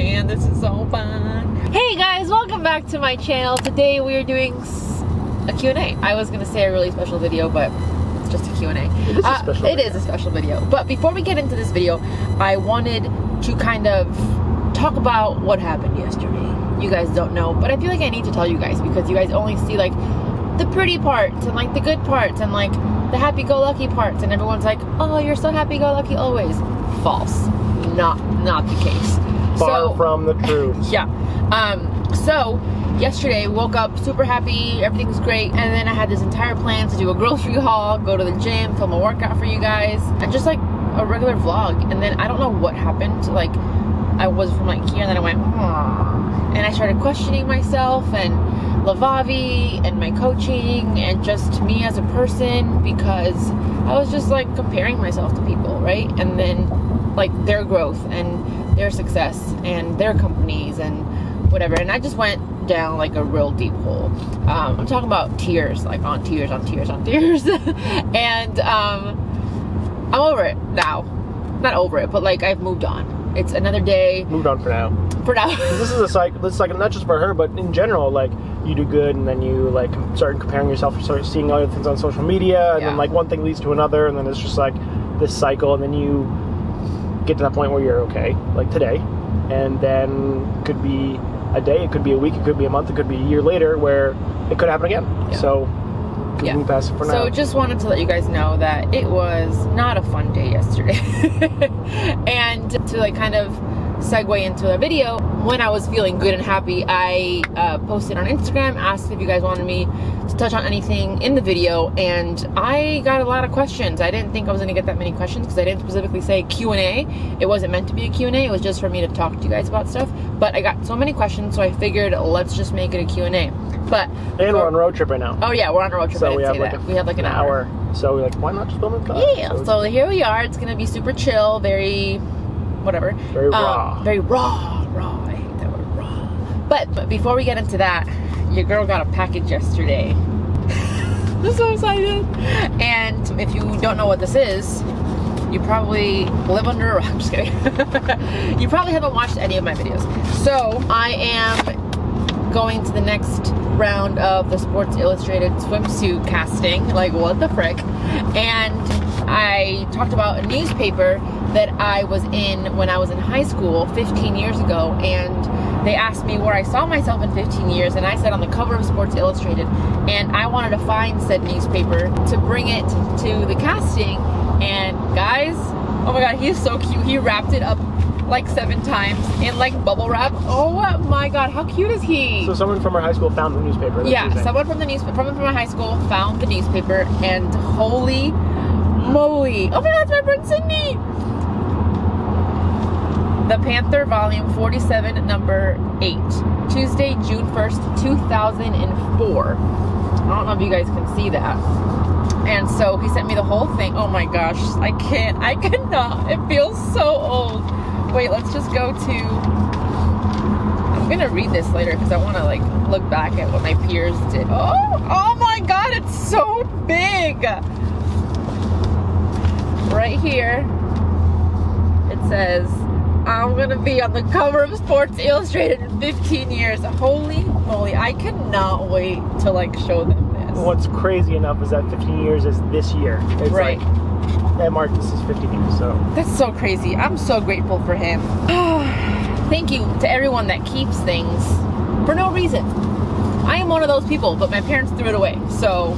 man, this is so fun. Hey guys, welcome back to my channel. Today we are doing a Q&A. I was gonna say a really special video, but it's just a Q&A. It is a special video. It is a special video. But before we get into this video, I wanted to kind of talk about what happened yesterday. You guys don't know, but I feel like I need to tell you guys because you guys only see like the pretty parts and like the good parts and like the happy-go-lucky parts, and everyone's like, oh, you're so happy-go-lucky always. False. Not the case. Far from the truth. Yeah. So yesterday woke up super happy, everything's great, and then I had this entire plan to do a grocery haul, go to the gym, film a workout for you guys, and just like a regular vlog. And then I don't know what happened. Like I was from like here, and then I went, and I started questioning myself and Lavavi and my coaching and just me as a person, because I was just like comparing myself to people, right? And then like their growth and their success and their companies and whatever, and I just went down like a real deep hole. I'm talking about tears, like on tears on tears on tears. And I'm over it now. Not over it, but like I've moved on. It's another day. Moved on for now. For now. This is a cycle. This is like not just for her, but in general. Like you do good, and then you like start comparing yourself, start seeing other things on social media, and then like one thing leads to another, and then it's just like this cycle, and then you get to that point where you're okay, like today, and then it could be a day, it could be a week, it could be a month, it could be a year later, where it could happen again. Yeah. So move past it for now. So just wanted to let you guys know that it was not a fun day yesterday. And to like kind of segue into a video, when I was feeling good and happy, I posted on Instagram, asked if you guys wanted me to touch on anything in the video, and I got a lot of questions. I didn't think I was going to get that many questions because I didn't specifically say Q&A. It wasn't meant to be a Q&A, it was just for me to talk to you guys about stuff, but I got so many questions, so I figured let's just make it a Q&A. But we're on a road trip right now. Oh yeah, we're on a road trip. So I didn't we have say like that. We have like an hour. So we're like, why not just film it? Yeah, so here we are. It's going to be super chill, very whatever. Very raw. Very raw. I hate that word, raw. But before we get into that, your girl got a package yesterday. I'm so excited. And if you don't know what this is, you probably live under a rock. I'm just kidding. You probably haven't watched any of my videos. So I am going to the next round of the Sports Illustrated swimsuit casting. Like, what the frick? And I talked about a newspaper that I was in when I was in high school 15 years ago, and they asked me where I saw myself in 15 years, and I said on the cover of Sports Illustrated, and I wanted to find said newspaper to bring it to the casting. And guys, oh my god, he's so cute. He wrapped it up like 7 times in like bubble wrap. Oh my god, how cute is he? So someone from our high school found the newspaper. Yeah, someone from the newspaper, from my high school found the newspaper, and holy moly. Oh my god, it's my friend Sydney. The Panther Volume 47, number 8. Tuesday, June 1st, 2004. I don't know if you guys can see that. And so he sent me the whole thing. Oh my gosh, I cannot. It feels so old. Wait, let's just go to, I'm gonna read this later because I want to like look back at what my peers did. Oh my god, it's so big. Right here, it says, I'm gonna be on the cover of Sports Illustrated in 15 years. Holy moly, I cannot wait to like show them this. What's crazy enough is that 15 years is this year. It's right. Like, that mark, this is 15 years, so. That's so crazy. I'm so grateful for him. Thank you to everyone that keeps things for no reason. I am one of those people, but my parents threw it away, so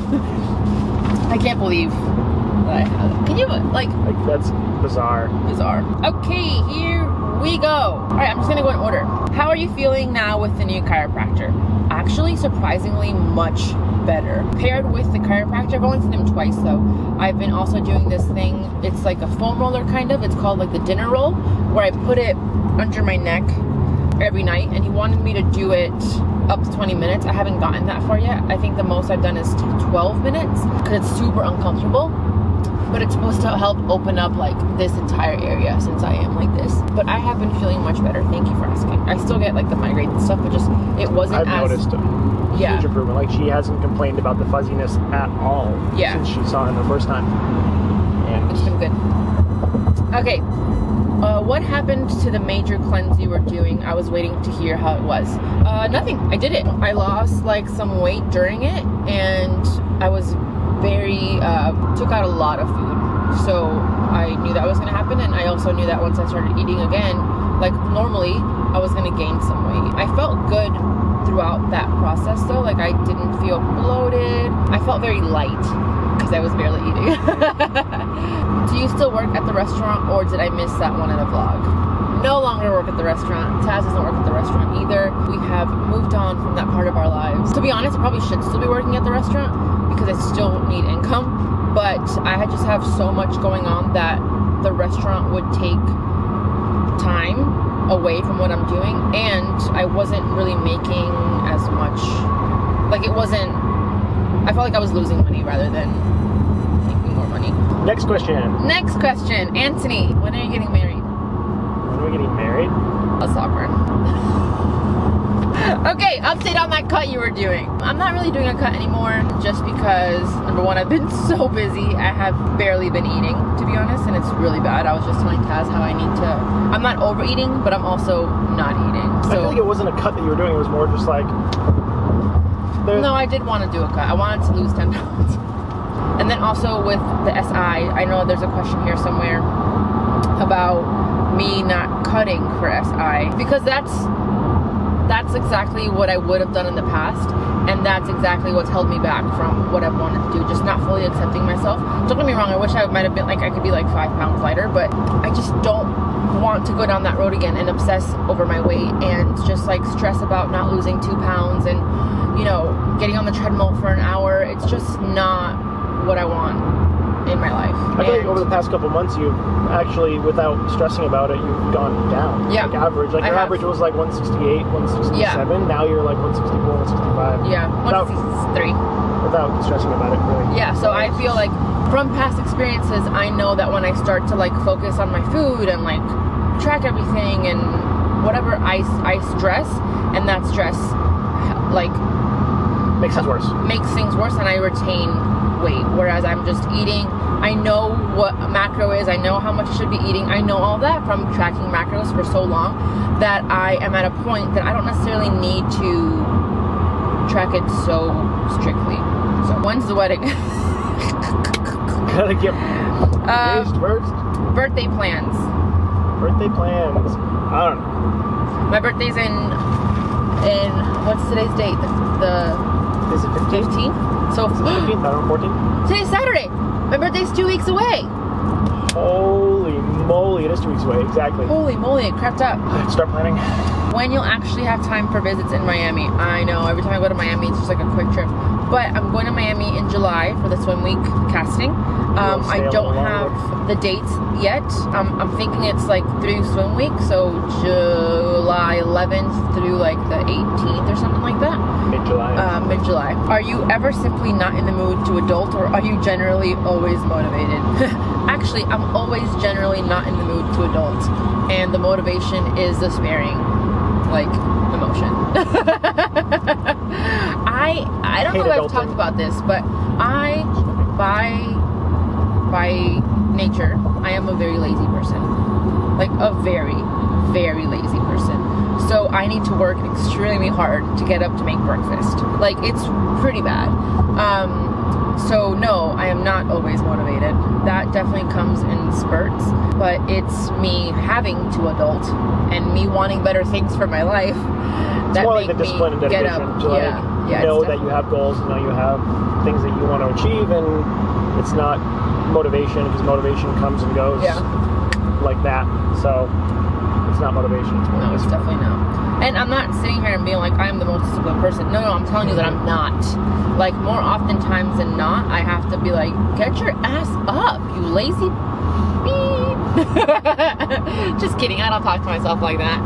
I can't believe that I have it. Can you, like that's bizarre. Bizarre. Okay, here we go. All right, I'm just gonna go in order. How are you feeling now with the new chiropractor? Actually, surprisingly much better. Paired with the chiropractor, I've only seen him twice though. I've been also doing this thing, it's like a foam roller kind of, it's called like the dinner roll, where I put it under my neck every night, and he wanted me to do it up to 20 minutes. I haven't gotten that far yet. I think the most I've done is 12 minutes, because it's super uncomfortable. But it's supposed to help open up like this entire area since I am like this. But I have been feeling much better. Thank you for asking. I still get like the migraines and stuff, but just it wasn't I've noticed a huge improvement. Like she hasn't complained about the fuzziness at all since she saw it the first time. And it's been good. Okay. What happened to the major cleanse you were doing? I was waiting to hear how it was. Nothing. I did it. I lost like some weight during it, and I was very took out a lot of food. So I knew that was going to happen, and I also knew that once I started eating again, like normally, I was going to gain some weight. I felt good throughout that process though. Like I didn't feel bloated. I felt very light because I was barely eating. Do you still work at the restaurant, or did I miss that one in the vlog? No longer work at the restaurant. Taz doesn't work at the restaurant either. We have moved on from that part of our lives. To be honest, I probably should still be working at the restaurant because I still need income, but I just have so much going on that the restaurant would take time away from what I'm doing, and I wasn't really making as much. Like it wasn't, I felt like I was losing money rather than making more money. Next question. Next question. Anthony, when are you getting married? When are we getting married? That's awkward. Okay, update on that cut you were doing. I'm not really doing a cut anymore just because, number one, I've been so busy. I have barely been eating, to be honest, and it's really bad. I was just telling Taz how I need to, I'm not overeating, but I'm also not eating. So, I feel like it wasn't a cut that you were doing, it was more just like... No, I did want to do a cut. I wanted to lose 10 pounds. And then also with the SI, I know there's a question here somewhere about me not cutting for SI, because that's exactly what I would have done in the past, and that's exactly what's held me back from what I've wanted to do, just not fully accepting myself. Don't get me wrong, I wish I might have been like, I could be like 5 pounds lighter, but I just don't want to go down that road again and obsess over my weight and just like stress about not losing 2 pounds and, you know, getting on the treadmill for an hour. It's just not what I want in my life. I feel like over the past couple months, you've actually, without stressing about it, you've gone down. Yeah. Like average. Like your average was like 168, 167. Yeah. Now you're like 164, 165. Yeah, 163. Without stressing about it, really. Yeah, so I feel like from past experiences, I know that when I start to like focus on my food and like track everything and whatever, I stress, and that stress like makes things worse. Makes things worse, and I retain weight. Whereas I'm just eating. I know what a macro is. I know how much I should be eating. I know all that from tracking macros for so long that I am at a point that I don't necessarily need to track it so strictly. So when's the wedding? Gotta get engaged first. Birthday plans. Birthday plans. I don't know. My birthday's in what's today's date? Is it 15th? So 15th, I don't know, 14th? Today's Saturday. My birthday's 2 weeks away. Holy moly, it is 2 weeks away, exactly. Holy moly, it crept up. Let's start planning. When you'll actually have time for visits in Miami. I know, every time I go to Miami, it's just like a quick trip. But I'm going to Miami in July for the swim week casting. I don't have the dates yet. I'm thinking it's like through swim week, so July 11th through like the 18th or something like that. Mid-July. Mid-July. Are you ever simply not in the mood to adult, or are you generally always motivated? Actually, I'm always generally not in the mood to adult, and the motivation is despairing, like emotion. I don't know if I've talked about this, but I by nature, I am a very lazy person. Like a very, very lazy person. So I need to work extremely hard to get up to make breakfast. Like it's pretty bad. So no, I am not always motivated. That definitely comes in spurts, but it's me having to adult and me wanting better things for my life that more make like the discipline and me get dedication up. to know that you have goals, know you have things that you want to achieve, and it's not motivation, because motivation comes and goes like that. So it's not motivation. No, it's definitely not. And I'm not sitting here and being like, I'm the most disciplined person. No, I'm telling you that I'm not. Like, more often times than not, I have to be like, get your ass up, you lazy beep. Just kidding, I don't talk to myself like that.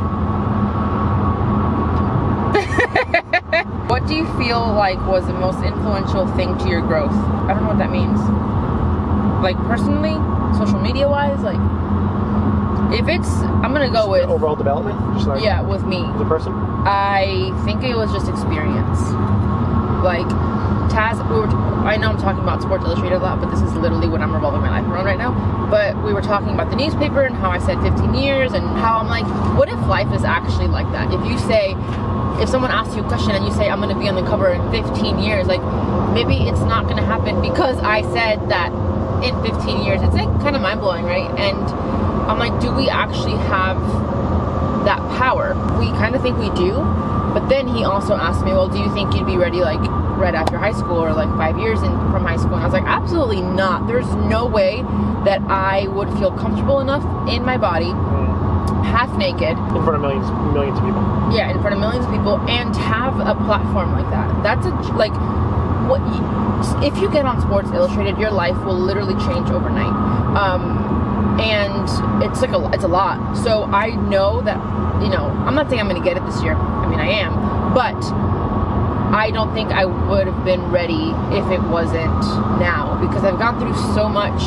What do you feel like was the most influential thing to your growth? I don't know what that means. Like, personally, social media wise, like, if it's, I'm gonna go with overall development, just like with me as a person. I think it was just experience. Like, Taz, I know I'm talking about Sports Illustrated a lot, but this is literally what I'm revolving my life around right now. But we were talking about the newspaper and how I said 15 years and how I'm like, what if life is actually like that? If someone asks you a question and you say, I'm going to be on the cover in 15 years, like, maybe it's not going to happen because I said that in 15 years. It's like kind of mind-blowing, right? And I'm like, do we actually have that power? We kind of think we do. But then he also asked me, well, do you think you'd be ready like right after high school or like 5 years from high school? And I was like, absolutely not. There's no way that I would feel comfortable enough in my body, half naked, in front of millions of people. Yeah, in front of millions of people, and have a platform like that. That's if you get on Sports Illustrated, your life will literally change overnight. And it's a lot. So I know that, I'm not saying I'm going to get it this year. I mean, I am, but I don't think I would have been ready if it wasn't now, because I've gone through so much,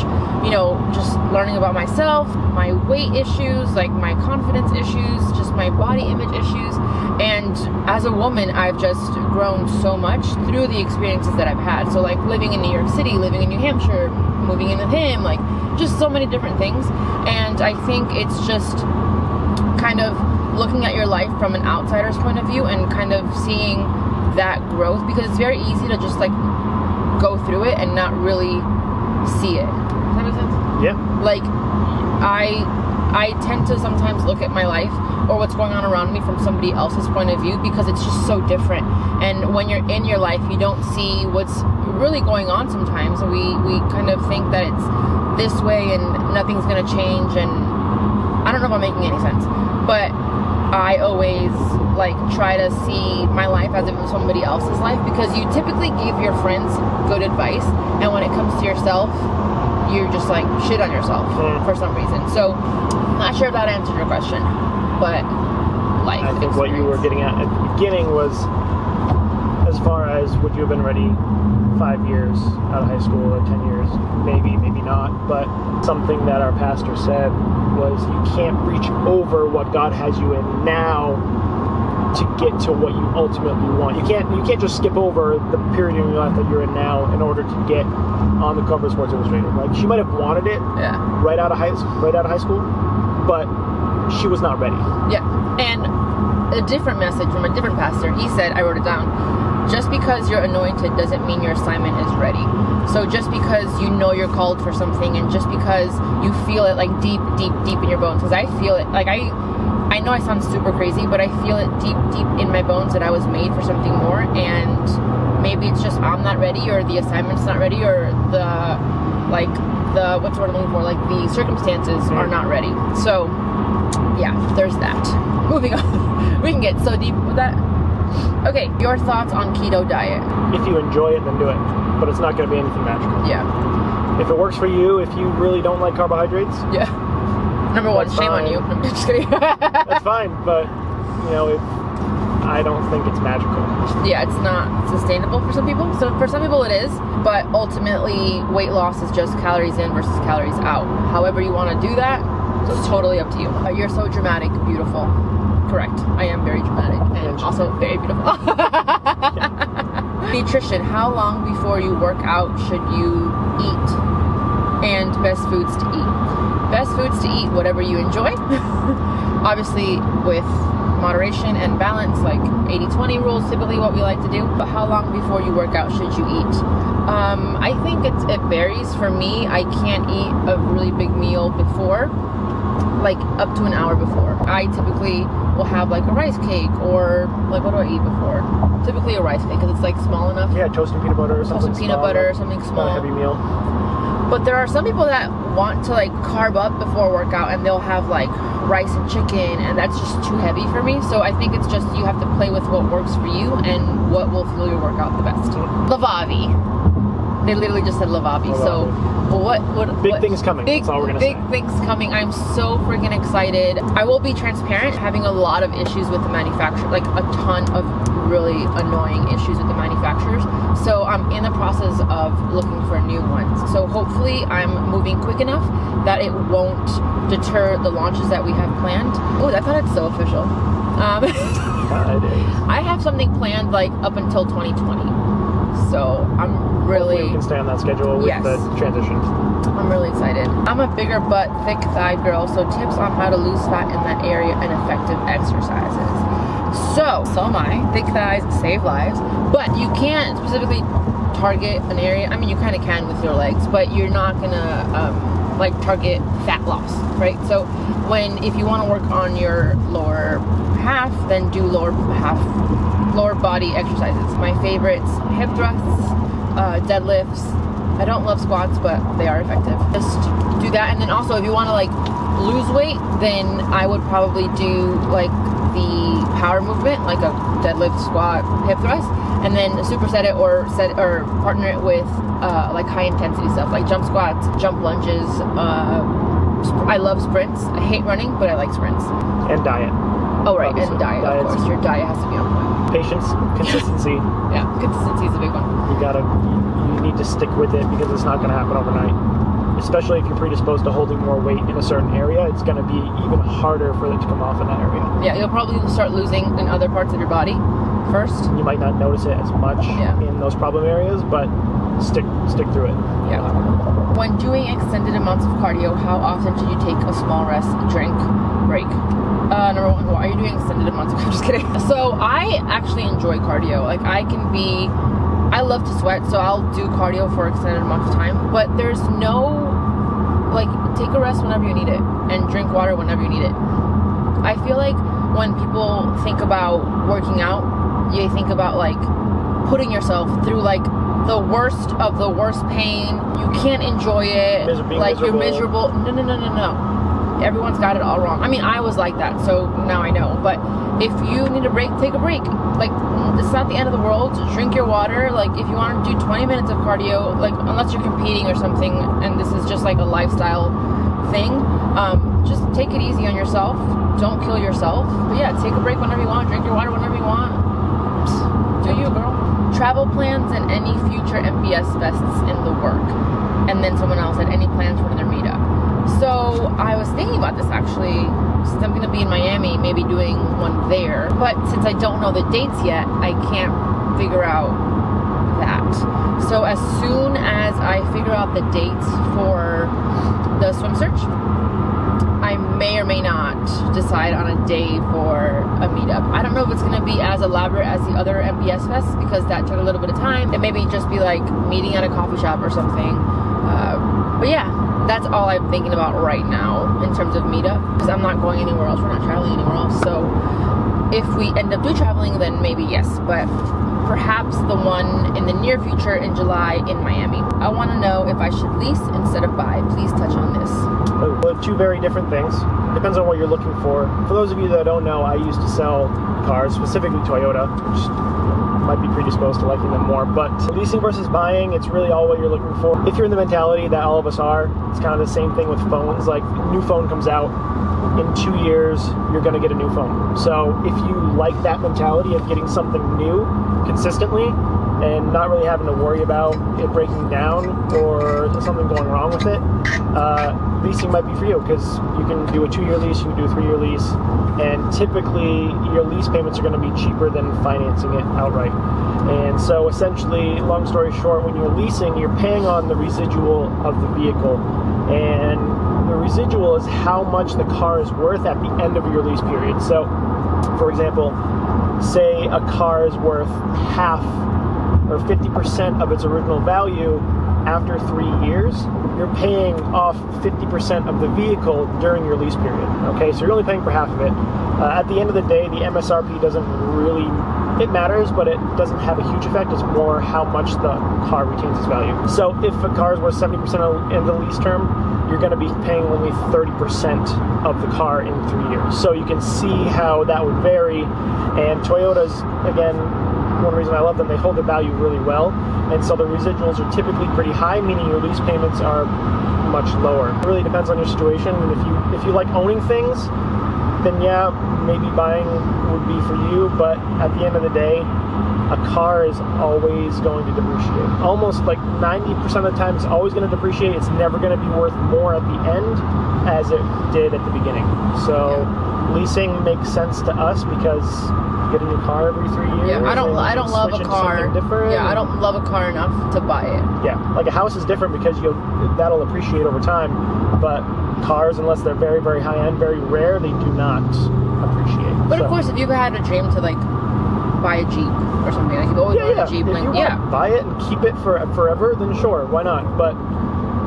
just learning about myself, my weight issues, like my confidence issues, just my body image issues. And as a woman, I've just grown so much through the experiences that I've had. So like living in New York City, living in New Hampshire, moving in with him, like just so many different things. And I think it's just kind of looking at your life from an outsider's point of view and kind of seeing that growth, because it's very easy to just like go through it and not really see it. Does that make sense? Yeah. Like I tend to sometimes look at my life or what's going on around me from somebody else's point of view, because it's just so different. And when you're in your life, you don't see what's really going on sometimes. We kind of think that it's this way and nothing's gonna change, and I don't know if I'm making any sense, but I always like try to see my life as if it was somebody else's life, because you typically give your friends good advice, and when it comes to yourself, you just like shit on yourself for some reason. So I'm not sure if that answered your question, but life I think what you were getting at the beginning was, as far as would you have been ready 5 years out of high school or 10 years, maybe not, but something that our pastor said was you can't reach over what God has you in now to get to what you ultimately want. You can't just skip over the period in your life that you're in now in order to get on the cover of Sports Illustrated. Like, she might have wanted it right out of high school, but she was not ready. Yeah. And a different message from a different pastor, he said, I wrote it down, just because you're anointed doesn't mean your assignment is ready. So just because you know you're called for something, and just because you feel it like deep in your bones, because I feel it, like I know I sound super crazy, but I feel it deep in my bones that I was made for something more, and maybe it's just I'm not ready, or the assignment's not ready, or what's the word I'm looking for, like the circumstances are not ready. So yeah, there's that. Moving on. We can get so deep with that. Okay, your thoughts on keto diet? If you enjoy it, then do it, but it's not going to be anything magical. Yeah. If it works for you, if you really don't like carbohydrates, yeah. Number one, shame on you. I'm just kidding. That's fine, but I don't think it's magical. Yeah, it's not sustainable for some people. So for some people it is, but ultimately weight loss is just calories in versus calories out. However you want to do that, it's totally up to you. You're so dramatic, beautiful. Correct. I am very dramatic and also very beautiful. Nutrition. How long before you work out should you eat? And best foods to eat. Best foods to eat, whatever you enjoy. Obviously with moderation and balance, like 80-20 rules, typically what we like to do. But how long before you work out should you eat? I think it varies. For me, I can't eat a really big meal before, like up to an hour before. I typically will have like a rice cake, or like, what do I eat before? Typically a rice cake, because it's like small enough. Yeah, toast and peanut butter or something. Toast and peanut butter, something small. Not a heavy meal. But there are some people that want to like carb up before workout, and they'll have like rice and chicken, and that's just too heavy for me. So I think it's just, you have to play with what works for you and what will fuel your workout the best. Lavavi. They literally just said Lavavi. So what big things coming. That's all we're gonna say. Big things coming. I'm so freaking excited. I will be transparent, having a lot of issues with the manufacturer, like a ton of really annoying issues with the manufacturers. So I'm in the process of looking for new ones. So hopefully I'm moving quick enough that it won't deter the launches that we have planned. Oh, I thought it's so official. I have something planned like up until 2020. So I'm really... Hopefully we can stay on that schedule with the transition. I'm really excited. I'm a bigger butt, thick thigh girl, so tips on how to lose fat in that area and effective exercises. So am I. Thick thighs save lives, but you can't specifically target an area. I mean, you kind of can with your legs, but you're not gonna like target fat loss, right? So if you want to work on your lower half, then do lower body exercises. My favorites: hip thrusts, deadlifts. I don't love squats, but they are effective. Just do that. And then also, if you want to like lose weight, then I would probably do like the power movement, like a deadlift, squat, hip thrust, and then superset it or partner it with like high intensity stuff, like jump squats, jump lunges. I love sprints. I hate running, but I like sprints. And diet. Oh right, and diet, of course. Your diet has to be on point. Patience, consistency. Yeah, consistency is a big one. You need to stick with it because it's not going to happen overnight. Especially if you're predisposed to holding more weight in a certain area, it's going to be even harder for it to come off in that area. Yeah, you'll probably start losing in other parts of your body first. You might not notice it as much in those problem areas, but stick through it. Yeah. When doing extended amounts of cardio, how often should you take a small rest, drink, break? Number one, why are you doing extended amounts of cardio? I'm just kidding. So I actually enjoy cardio. Like I love to sweat, so I'll do cardio for extended amounts of time, but there's no, like, take a rest whenever you need it and drink water whenever you need it. I feel like when people think about working out, you think about like putting yourself through like the worst of the worst pain. You can't enjoy it. You're miserable. No. Everyone's got it all wrong. I mean, I was like that, so now I know. But if you need a break, take a break. Like, it's not the end of the world. Drink your water. Like, if you want to do 20 minutes of cardio, like, unless you're competing or something, and this is just like a lifestyle thing, just take it easy on yourself. Don't kill yourself. But yeah, take a break whenever you want. Drink your water whenever you want. Do you, girl? Travel plans and any future MBS fests in the work. And then someone else had any plans for another meetup. So I was thinking about this actually, since I'm going to be in Miami, maybe doing one there. But since I don't know the dates yet, I can't figure out that. So as soon as I figure out the dates for the swim search, I may or may not decide on a day for a meetup. I don't know if it's going to be as elaborate as the other MBS fests because that took a little bit of time. It may just be like meeting at a coffee shop or something. But yeah, that's all I'm thinking about right now in terms of meetup, because I'm not going anywhere else. We're not traveling anywhere else. So if we end up traveling, then maybe yes, but perhaps the one in the near future in July in Miami. I want to know if I should lease instead of buy. Please touch on this. Well, two very different things. Depends on what you're looking for. For those of you that don't know, I used to sell cars, specifically Toyota, which might be predisposed to liking them more. But leasing versus buying, it's really all what you're looking for. If you're in the mentality that all of us are, it's kind of the same thing with phones. Like, new phone comes out, in 2 years, you're going to get a new phone. So if you like that mentality of getting something new consistently and not really having to worry about it breaking down or something going wrong with it, leasing might be for you, because you can do a 2-year lease, you can do a 3-year lease, and typically your lease payments are going to be cheaper than financing it outright. And so essentially, long story short, when you're leasing, you're paying on the residual of the vehicle, and the residual is how much the car is worth at the end of your lease period. So, for example, say a car is worth half or 50% of its original value after 3 years, you're paying off 50% of the vehicle during your lease period. Okay, so you're only paying for half of it. At the end of the day, the MSRP doesn't really, it matters, but it doesn't have a huge effect. It's more how much the car retains its value. So if a car is worth 70% in the lease term, you're going to be paying only 30% of the car in 3 years. So you can see how that would vary. And Toyotas, again, one reason I love them, they hold their value really well. And so the residuals are typically pretty high, meaning your lease payments are much lower. It really depends on your situation. And if you like owning things, then yeah, maybe buying would be for you. But at the end of the day, a car is always going to depreciate. Almost like 90% of the time, it's always going to depreciate. It's never going to be worth more at the end as it did at the beginning. So leasing makes sense to us because you get a new car every 3 years. Yeah, I don't love a car. Yeah, I don't love a car enough to buy it. Yeah, like a house is different because that'll appreciate over time, but cars, unless they're very, very high end, very rare, they do not appreciate. But of course, if you had a dream to like buy a Jeep or something, like you've always wanted a Jeep, if you want to buy it and keep it for forever, then sure, why not? But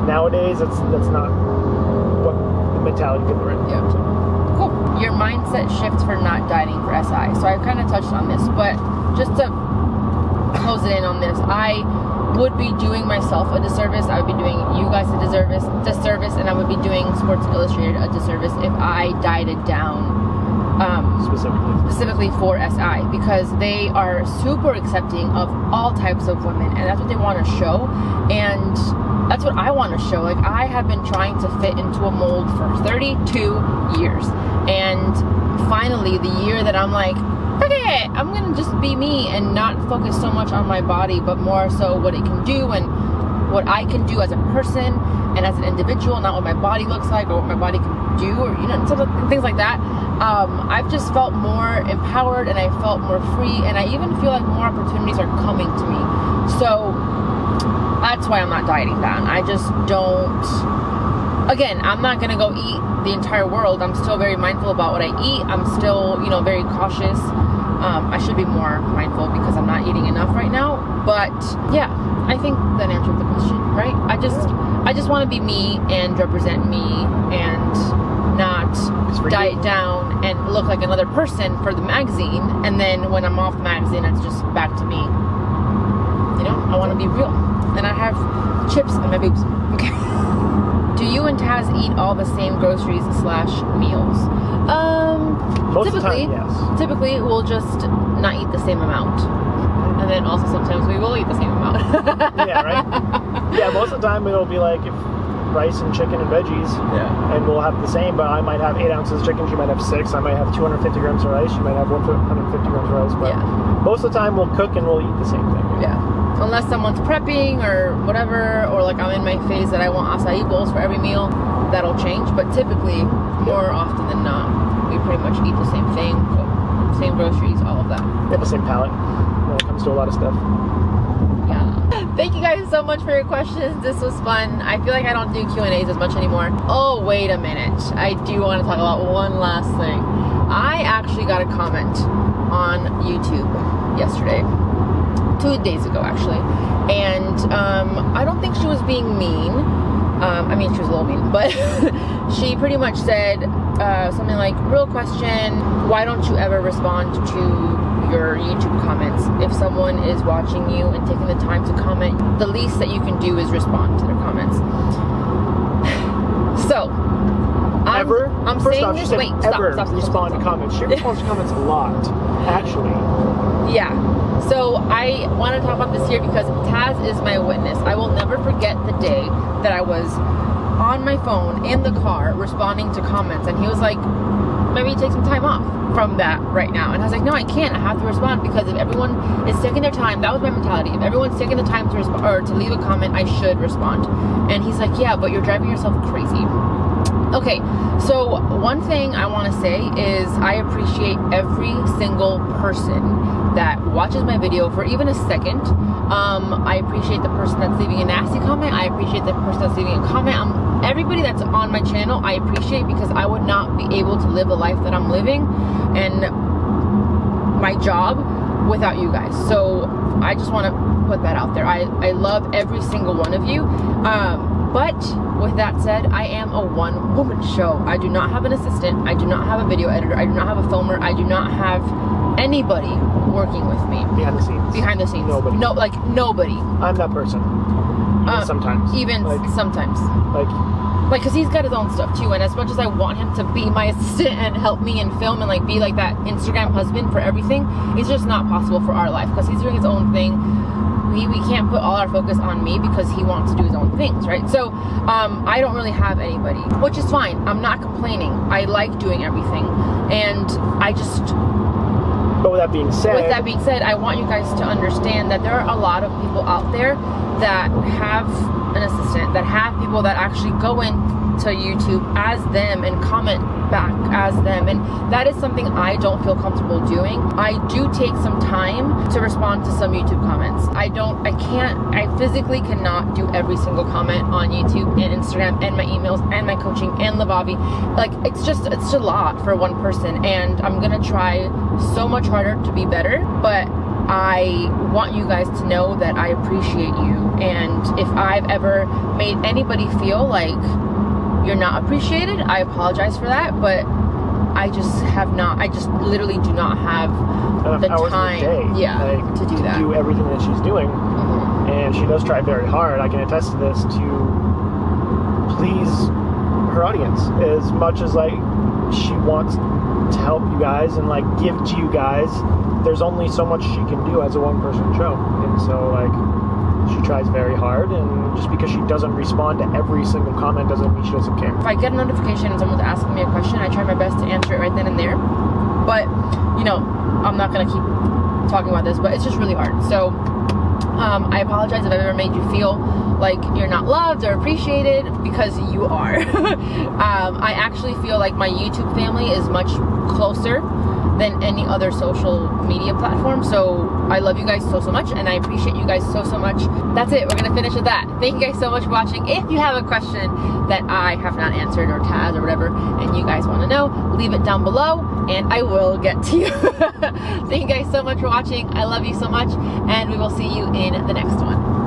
nowadays, that's not what the mentality people are in. Yeah. So. Cool. Your mindset shift for not dieting for SI. So I kind of touched on this, but just to close it in on this, I would be doing myself a disservice. I would be doing you guys a disservice, and I would be doing Sports Illustrated a disservice if I dieted down specifically for SI, because they are super accepting of all types of women, and that's what they want to show, and that's what I want to show. Like, I have been trying to fit into a mold for 32 years, and finally the year that I'm like, okay, I'm gonna just be me and not focus so much on my body, but more so what it can do and what I can do as a person and as an individual, not what my body looks like or what my body can do, or things like that. I've just felt more empowered, and I felt more free, and I even feel like more opportunities are coming to me. So that's why I'm not dieting down. I just don't. Again, I'm not gonna go eat the entire world. I'm still very mindful about what I eat. I'm still, very cautious. I should be more mindful because I'm not eating enough right now. But yeah, I think that answered the question, right? I just want to be me and represent me and not diet down and look like another person for the magazine. And then when I'm off the magazine, it's just back to me. I want to be real. And I have chips in my boobs. Okay. Do you and Taz eat all the same groceries / meals? Most of the time, yes. Typically, we'll just not eat the same amount. And then also sometimes we will eat the same amount. Yeah, right? Yeah, most of the time it'll be like rice and chicken and veggies. Yeah. And we'll have the same, but I might have 8 ounces of chicken, she might have 6. I might have 250 grams of rice, she might have 150 grams of rice. But most of the time we'll cook and we'll eat the same thing. Yeah. Unless someone's prepping or whatever, or like I'm in my phase that I want acai bowls for every meal, that'll change. But typically, more often than not, we pretty much eat the same thing, same groceries, all of that. We have the same palate when it comes to a lot of stuff. Yeah. Thank you guys so much for your questions. This was fun. I feel like I don't do Q&As as much anymore. Oh, wait a minute. I do want to talk about one last thing. I actually got a comment on YouTube yesterday. 2 days ago, actually, and I don't think she was being mean. I mean, she was a little mean, but she pretty much said something like, real question, why don't you ever respond to your YouTube comments? If someone is watching you and taking the time to comment, the least that you can do is respond to their comments. So I'm First saying off, this. she said Wait, stop. Respond to comments. She responds to comments a lot, actually. Yeah. So I want to talk about this here because Taz is my witness. I will never forget the day that I was on my phone in the car responding to comments, and he was like, maybe take some time off from that right now. And I was like, no, I can't. I have to respond, because if everyone is taking their time, that was my mentality. If everyone's taking the time to respond or to leave a comment, I should respond. And he's like, yeah, but you're driving yourself crazy. Okay, so one thing I want to say is I appreciate every single person that watches my video for even a second. I appreciate the person that's leaving a nasty comment. I appreciate the person that's leaving a comment. Everybody that's on my channel, I appreciate, because I would not be able to live the life that I'm living and my job without you guys. So I just want to put that out there. I love every single one of you. But with that said, I am a one-woman show. I do not have an assistant. I do not have a video editor. I do not have a filmer. I do not have anybody working with me. Behind the scenes. Behind the scenes. Nobody. No, like nobody. I'm that person. Sometimes. Even sometimes. Like, because he's got his own stuff too, and as much as I want him to be my assistant and help me and film and like be like that Instagram husband for everything, it's just not possible for our life, because he's doing his own thing. We can't put all our focus on me because he wants to do his own things, right? So I don't really have anybody, which is fine. I'm not complaining. I like doing everything, and I just... But with that being said, I want you guys to understand that there are a lot of people out there that have an assistant, that have people that actually go into YouTube as them and comment back as them, and that is something I don't feel comfortable doing. I do take some time to respond to some YouTube comments. I physically cannot do every single comment on YouTube and Instagram and my emails and my coaching and Lavavi. Like, it's a lot for one person, and I'm gonna try so much harder to be better, but I want you guys to know that I appreciate you, and if I've ever made anybody feel like you're not appreciated, I apologize for that, but I just literally do not have the time to do that. To do everything that she's doing. And she does try very hard. I can attest to this, to please her audience as much as like she wants to help you guys and like give to you guys. There's only so much she can do as a one-person show, and so like she tries very hard, and just because she doesn't respond to every single comment doesn't mean she doesn't care. If I get a notification and someone's asking me a question, I try my best to answer it right then and there, but you know, I'm not gonna keep talking about this, but it's just really hard. So I apologize if I've ever made you feel like you're not loved or appreciated, because you are. I actually feel like my YouTube family is much closer than any other social media platform. So I love you guys so much, and I appreciate you guys so much. That's it. We're gonna finish with that. Thank you guys so much for watching. If you have a question that I have not answered, or Taz or whatever, and you guys want to know, leave it down below and I will get to you. Thank you guys so much for watching. I love you so much, and we will see you in the next one.